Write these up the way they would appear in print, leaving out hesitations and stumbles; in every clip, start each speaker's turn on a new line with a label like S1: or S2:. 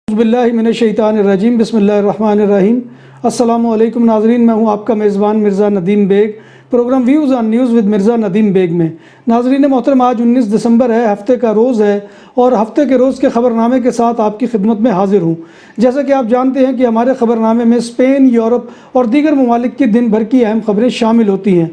S1: اعوذ باللہ من الشیطان الرجیم، بسم اللہ الرحمن الرحیم۔ السلام علیکم ناظرین، میں ہوں آپ کا میزبان Mirza Nadeem Baig, program views on news with Mirza Nadeem Baig میں۔ ناظرین محترم، آج 19 دسمبر ہے، ہفتے کا روز ہے، اور ہفتے کے روز کے خبر نامے کے ساتھ آپ کی خدمت میں حاضر ہوں۔ جیسا کہ آپ جانتے ہیں کہ ہمارے خبر نامے میں اسپین، یورپ اور دیگر ممالک کی دن بھر کی اہم خبریں شامل ہوتی ہیں۔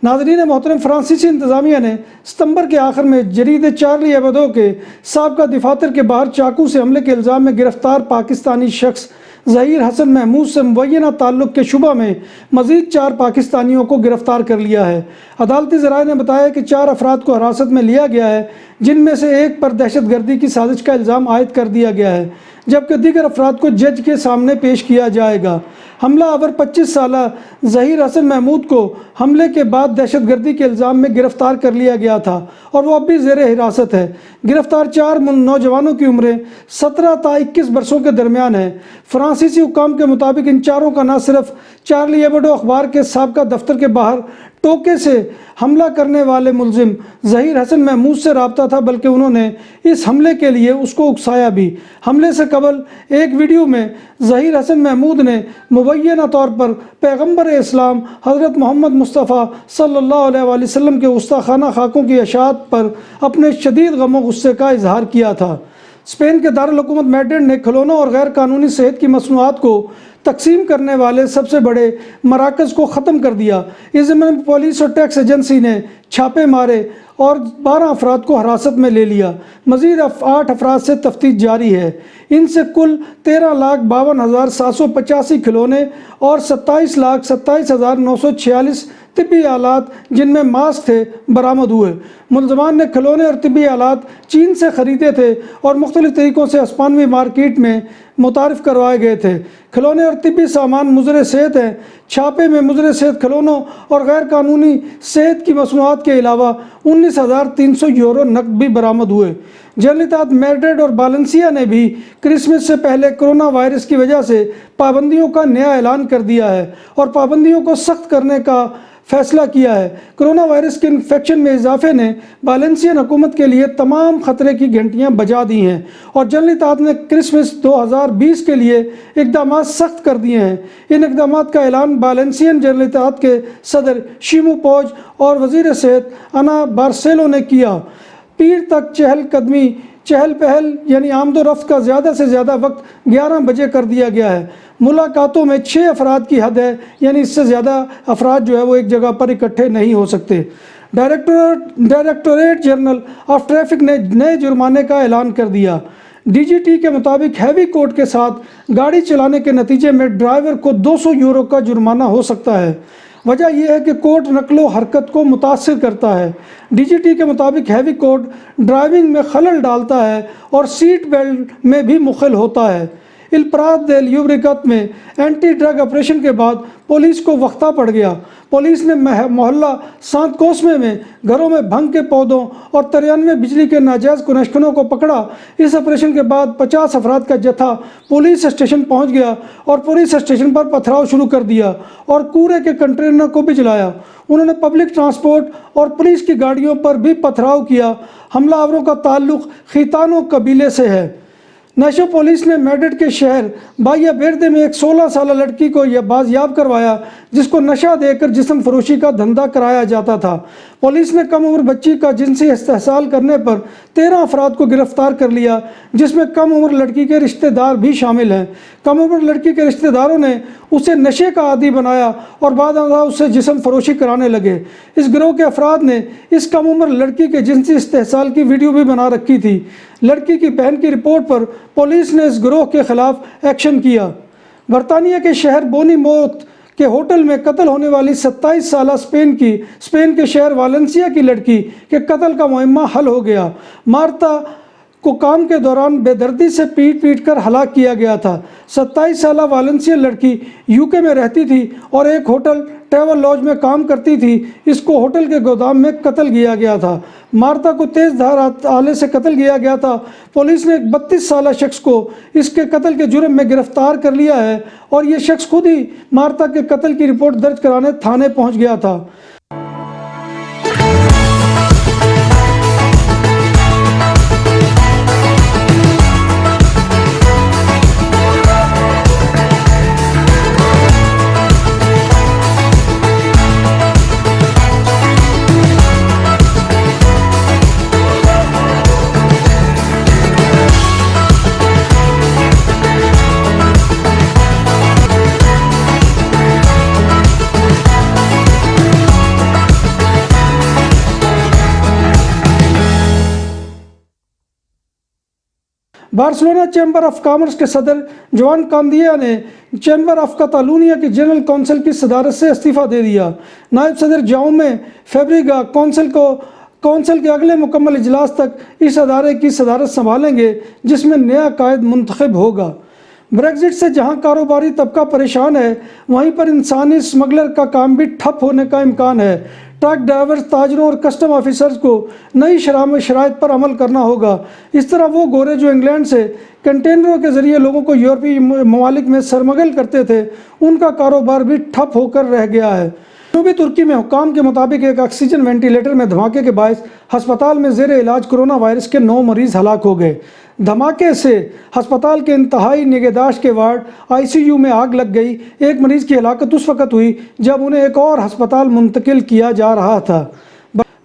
S1: ناظرین محترم، فرانسیسی انتظامیہ نے ستمبر کے آخر میں جریدے چارلی ایبدو کے سابقہ دفاتر کے باہر چاقو سے حملے کے الزام میں گرفتار پاکستانی شخص ظہیر حسن محمود سے مبینہ تعلق کے شبہ میں مزید 4 پاکستانیوں کو گرفتار کر لیا ہے۔ عدالتی ذرائع نے بتایا کہ 4 افراد کو حراست میں لیا گیا ہے، جن میں سے ایک پر دہشت گردی کی سازش کا الزام عائد کر دیا گیا ہے، جبکہ دیگر افراد کو جج کے سامنے پیش کیا جائے گا۔ حملہ آور 25 سالہ ظہیر حسن محمود کو حملے کے بعد دہشت گردی کے الزام میں گرفتار کر لیا گیا تھا اور وہ اب بھی زیر حراست ہے۔ گرفتار 4 نوجوانوں کی عمریں 17 تا 21 برسوں کے درمیان ہے۔ فرانسیسی حکام کے مطابق ان 4 کا نہ صرف چارلی ایبڈو اخبار کے سابقہ دفتر کے باہر ٹوکے سے حملہ کرنے والے ملزم ظہیر حسن محمود سے رابطہ تھا، بلکہ انہوں نے اس حملے کے لیے اس کو اکسایا بھی۔ حملے سے قبل ایک ویڈیو میں ظہیر حسن محمود نے مبینہ طور پر پیغمبر اسلام حضرت محمد مصطفیٰ صلی اللہ علیہ وآلہ وسلم کے گستاخانہ خاکوں کی اشاعت پر اپنے شدید غم و غصے کا اظہار کیا تھا۔ اسپین کے دارالحکومت میڈرڈ نے کھلونوں اور غیر قانونی صحت کی مصنوعات کو تقسیم کرنے والے سب سے بڑے مراکز کو ختم کر دیا۔ اس ضمن میں پولیس اور ٹیکس ایجنسی نے چھاپے مارے اور 12 افراد کو حراست میں لے لیا۔ مزید 8 افراد سے تفتیش جاری ہے۔ ان سے کل 13,52,785 کھلونے اور 27,27,946 طبی آلات، جن میں ماسک تھے، برآمد ہوئے۔ ملزمان نے کھلونے اور طبی آلات چین سے خریدے تھے اور مختلف طریقوں سے ہسپانوی مارکیٹ میں متعارف کروائے گئے تھے۔ کھلونے اور طبی سامان مضر صحت ہیں۔ چھاپے میں مضر صحت کھلونوں اور غیر قانونی صحت کی مصنوعات کے علاوہ 19,300 یورو نقد بھی برآمد ہوئے۔ جنرلیتات میڈرڈ اور بالنسیا نے بھی کرسمس سے پہلے کرونا وائرس کی وجہ سے پابندیوں کا نیا اعلان کر دیا ہے اور پابندیوں کو سخت کرنے کا فیصلہ کیا ہے۔ کرونا وائرس کے انفیکشن میں اضافے نے بالنسین حکومت کے لیے تمام خطرے کی گھنٹیاں بجا دی ہیں اور جنرلیتات نے کرسمس 2020 کے لیے اقدامات سخت کر دیے ہیں۔ ان اقدامات کا اعلان بالنسین جنرلیتات کے صدر شیمو پوج اور وزیر صحت انا بارسیلو نے کیا۔ پیر تک چہل پہل یعنی آمد و رفت کا زیادہ سے زیادہ وقت 11 بجے کر دیا گیا ہے۔ ملاقاتوں میں 6 افراد کی حد ہے، یعنی اس سے زیادہ افراد جو ہے وہ ایک جگہ پر اکٹھے نہیں ہو سکتے۔ ڈائریکٹوریٹ جنرل آف ٹریفک نے نئے جرمانے کا اعلان کر دیا۔ ڈی جی ٹی کے مطابق ہیوی کوٹ کے ساتھ گاڑی چلانے کے نتیجے میں ڈرائیور کو 200 یورو کا جرمانہ ہو سکتا ہے۔ وجہ یہ ہے کہ کوٹ نقل و حرکت کو متاثر کرتا ہے۔ ڈی جی ٹی کے مطابق ہیوی کوٹ ڈرائیونگ میں خلل ڈالتا ہے اور سیٹ بیلٹ میں بھی مخل ہوتا ہے۔ الپراد دے لیوبریکت میں اینٹی ڈرگ آپریشن کے بعد پولیس کو وقفہ پڑ گیا۔ پولیس نے محلہ سانت کوسمے میں گھروں میں بھنگ کے پودوں اور 93 بجلی کے ناجائز کنکشنوں کو پکڑا۔ اس آپریشن کے بعد 50 افراد کا جتھا پولیس اسٹیشن پہنچ گیا اور پولیس اسٹیشن پر پتھراؤ شروع کر دیا اور کوڑے کے کنٹینر کو بھی جلایا۔ انہوں نے پبلک ٹرانسپورٹ اور پولیس کی گاڑیوں پر بھی پتھراؤ کیا۔ حملہ آوروں کا تعلق خیتانو قبیلے سے ہے۔ نیشو پولیس نے میڈرڈ کے شہر بایا بیردے میں ایک 16 سالہ لڑکی کو بازیاب کروایا، جس کو نشہ دے کر جسم فروشی کا دھندا کرایا جاتا تھا۔ پولیس نے کم عمر بچی کا جنسی استحصال کرنے پر 13 افراد کو گرفتار کر لیا، جس میں کم عمر لڑکی کے رشتہ دار بھی شامل ہیں۔ کم عمر لڑکی کے رشتہ داروں نے اسے نشے کا عادی بنایا اور بعد ازاں اسے جسم فروشی کرانے لگے۔ اس گروہ کے افراد نے اس کم عمر لڑکی کے جنسی استحصال کی ویڈیو بھی بنا رکھی تھی۔ لڑکی کی بہن کی رپورٹ پر پولیس نے اس گروہ کے خلاف ایکشن کیا۔ برطانیہ کے شہر بونی موت کے ہوٹل میں قتل ہونے والی 27 سالہ اسپین کے شہر والنسیا کی لڑکی کے قتل کا معمہ حل ہو گیا۔ مارتا کو کام کے دوران بے دردی سے پیٹ کر ہلاک کیا گیا تھا۔ 27 سالہ والنسیا لڑکی UK میں رہتی تھی اور ایک ہوٹل ٹریول لاج میں کام کرتی تھی۔ اس کو ہوٹل کے گودام میں قتل کیا گیا تھا۔ مارتا کو تیز دھار آلے سے قتل کیا گیا تھا۔ پولیس نے ایک 32 سالہ شخص کو اس کے قتل کے جرم میں گرفتار کر لیا ہے اور یہ شخص خود ہی مارتا کے قتل کی رپورٹ درج کرانے تھانے پہنچ گیا تھا۔ بارسلونا چیمبر آف کامرس کے صدر جوان کاندیا نے چیمبر آف کاتالونیا کی جنرل کونسل کی صدارت سے استعفیٰ دے دیا۔ نائب صدر جاؤمے فیبریگا کونسل کے اگلے مکمل اجلاس تک اس ادارے کی صدارت سنبھالیں گے، جس میں نیا قائد منتخب ہوگا۔ بریگزیٹ سے جہاں کاروباری طبقہ پریشان ہے، وہیں پر انسانی سمگلر کا کام بھی ٹھپ ہونے کا امکان ہے۔ ٹرک ڈرائیورز، تاجروں اور کسٹم آفیسرز کو نئی شرائط پر عمل کرنا ہوگا۔ اس طرح وہ گورے جو انگلینڈ سے کنٹینروں کے ذریعے لوگوں کو یورپی ممالک میں سرمگل کرتے تھے، ان کا کاروبار بھی ٹھپ ہو کر رہ گیا ہے۔ جنوبی ترکی میں حکام کے مطابق ایک آکسیجن وینٹیلیٹر میں دھماکے کے باعث ہسپتال میں زیر علاج کرونا وائرس کے 9 مریض ہلاک ہو گئے۔ دھماکے سے ہسپتال کے انتہائی نگہداشت کے وارڈ ICU میں آگ لگ گئی۔ ایک مریض کی ہلاکت اس وقت ہوئی جب انہیں ایک اور ہسپتال منتقل کیا جا رہا تھا۔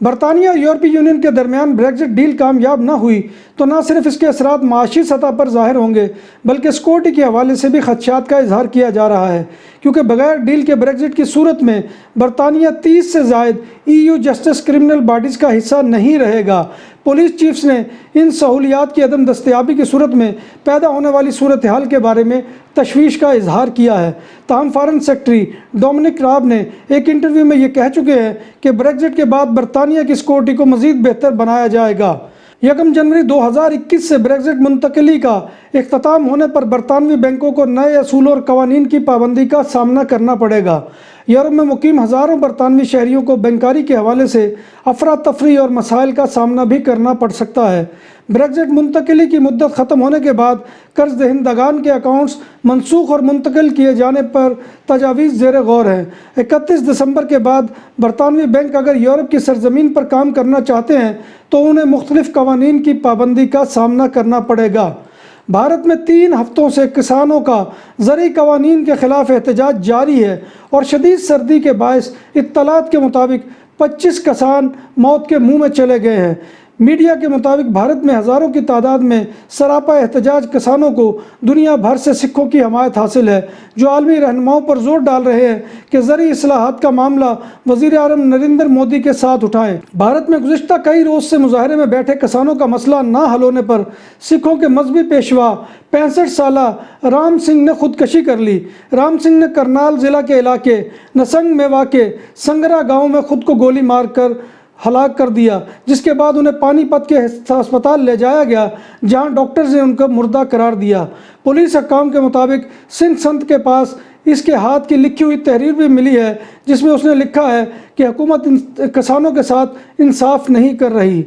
S1: برطانیہ اور یورپی یونین کے درمیان بریگزٹ ڈیل کامیاب نہ ہوئی تو نہ صرف اس کے اثرات معاشی سطح پر ظاہر ہوں گے، بلکہ سیکورٹی کے حوالے سے بھی خدشات کا اظہار کیا جا رہا ہے، کیونکہ بغیر ڈیل کے بریگزٹ کی صورت میں برطانیہ 30 سے زائد EU جسٹس کرمنل باڈیز کا حصہ نہیں رہے گا۔ پولیس چیفز نے ان سہولیات کی عدم دستیابی کی صورت میں پیدا ہونے والی صورتحال کے بارے میں تشویش کا اظہار کیا ہے۔ تاہم فارن سیکرٹری ڈومنک راب نے ایک انٹرویو میں یہ کہہ چکے ہیں کہ بریگزٹ کے بعد برطانیہ کی سیکورٹی کو مزید بہتر بنایا جائے گا۔ 1 جنوری 2021 سے بریگزٹ منتقلی کا اختتام ہونے پر برطانوی بینکوں کو نئے اصولوں اور قوانین کی پابندی کا سامنا کرنا پڑے گا۔ یورپ میں مقیم ہزاروں برطانوی شہریوں کو بینکاری کے حوالے سے افراتفری اور مسائل کا سامنا بھی کرنا پڑ سکتا ہے۔ بریگزٹ منتقلی کی مدت ختم ہونے کے بعد قرض دہندگان کے اکاؤنٹس منسوخ اور منتقل کیے جانے پر تجاویز زیر غور ہیں۔ 31 دسمبر کے بعد برطانوی بینک اگر یورپ کی سرزمین پر کام کرنا چاہتے ہیں تو انہیں مختلف قوانین کی پابندی کا سامنا کرنا پڑے گا۔ بھارت میں 3 ہفتوں سے کسانوں کا زرعی قوانین کے خلاف احتجاج جاری ہے اور شدید سردی کے باعث اطلاعات کے مطابق 25 کسان موت کے منہ میں چلے گئے ہیں۔ میڈیا کے مطابق بھارت میں ہزاروں کی تعداد میں سراپا احتجاج کسانوں کو دنیا بھر سے سکھوں کی حمایت حاصل ہے، جو عالمی رہنماؤں پر زور ڈال رہے ہیں کہ زرعی اصلاحات کا معاملہ وزیر اعظم نریندر مودی کے ساتھ اٹھائیں۔ بھارت میں گزشتہ کئی روز سے مظاہرے میں بیٹھے کسانوں کا مسئلہ نہ حل ہونے پر سکھوں کے مذہبی پیشوا 65 سالہ رام سنگھ نے خودکشی کر لی۔ رام سنگھ نے کرنال ضلع کے علاقے نسنگ میں واقع سنگرا گاؤں میں خود کو گولی مار کر ہلاک کر دیا، جس کے بعد انہیں پانی پت کے ہسپتال لے جایا گیا، جہاں ڈاکٹرز نے ان کو مردہ قرار دیا۔ پولیس حکام کے مطابق سنگھ سنت کے پاس اس کے ہاتھ کی لکھی ہوئی تحریر بھی ملی ہے، جس میں اس نے لکھا ہے کہ حکومت کسانوں کے ساتھ انصاف نہیں کر رہی۔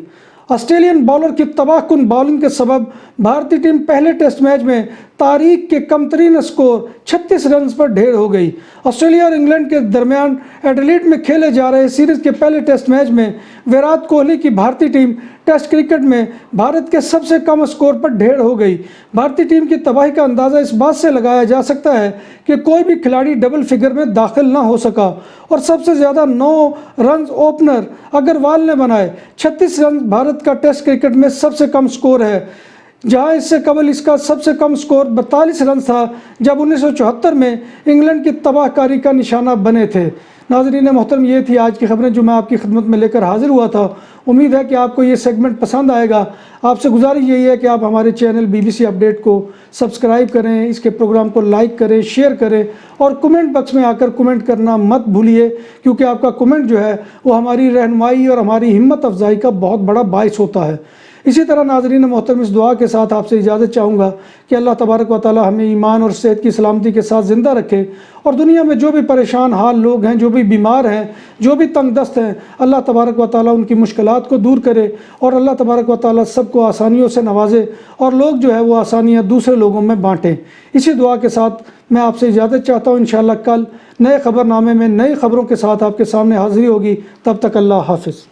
S1: آسٹریلین بالر کی تباہ کن بالنگ کے سبب بھارتی ٹیم پہلے ٹیسٹ میچ میں تاریخ کے کم ترین اسکور 36 رنز پر ڈھیر ہو گئی۔ آسٹریلیا اور انگلینڈ کے درمیان ایڈیلیڈ میں کھیلے جا رہے سیریز کے پہلے ٹیسٹ میچ میں ویرات کوہلی کی بھارتی ٹیم ٹیسٹ کرکٹ میں بھارت کے سب سے کم اسکور پر ڈھیر ہو گئی۔ بھارتی ٹیم کی تباہی کا اندازہ اس بات سے لگایا جا سکتا ہے کہ کوئی بھی کھلاڑی ڈبل فگر میں داخل نہ ہو سکا اور سب سے زیادہ 9 رنز اوپنر اگروال نے بنائے۔ 36 رنز بھارت کا ٹیسٹ کرکٹ میں سب سے کم اسکور ہے، جہاں اس سے قبل اس کا سب سے کم اسکور 42 رنز تھا جب 1974 میں انگلینڈ کی تباہ کاری کا نشانہ بنے تھے۔ ناظرین محترم، یہ تھی آج کی خبریں جو میں آپ کی خدمت میں لے کر حاضر ہوا تھا۔ امید ہے کہ آپ کو یہ سیگمنٹ پسند آئے گا۔ آپ سے گزارش یہی ہے کہ آپ ہمارے چینل BBC اپڈیٹ کو سبسکرائب کریں، اس کے پروگرام کو لائک کریں، شیئر کریں اور کمنٹ باکس میں آ کر کمنٹ کرنا مت بھولیے، کیونکہ آپ کا کمنٹ جو ہے وہ ہماری رہنمائی اور ہماری ہمت افزائی کا بہت بڑا باعث ہوتا ہے۔ اسی طرح ناظرین محترم، اس دعا کے ساتھ آپ سے اجازت چاہوں گا کہ اللہ تبارک و تعالی ہمیں ایمان اور صحت کی سلامتی کے ساتھ زندہ رکھے، اور دنیا میں جو بھی پریشان حال لوگ ہیں، جو بھی بیمار ہیں، جو بھی تنگ دست ہیں، اللہ تبارک و تعالی ان کی مشکلات کو دور کرے اور اللہ تبارک و تعالی سب کو آسانیوں سے نوازے اور لوگ جو ہے وہ آسانیاں دوسرے لوگوں میں بانٹیں۔ اسی دعا کے ساتھ میں آپ سے اجازت چاہتا ہوں۔ انشاءاللہ کل نئے خبر نامے میں نئی خبروں کے ساتھ آپ کے سامنے حاضری ہوگی۔ تب تک اللہ حافظ۔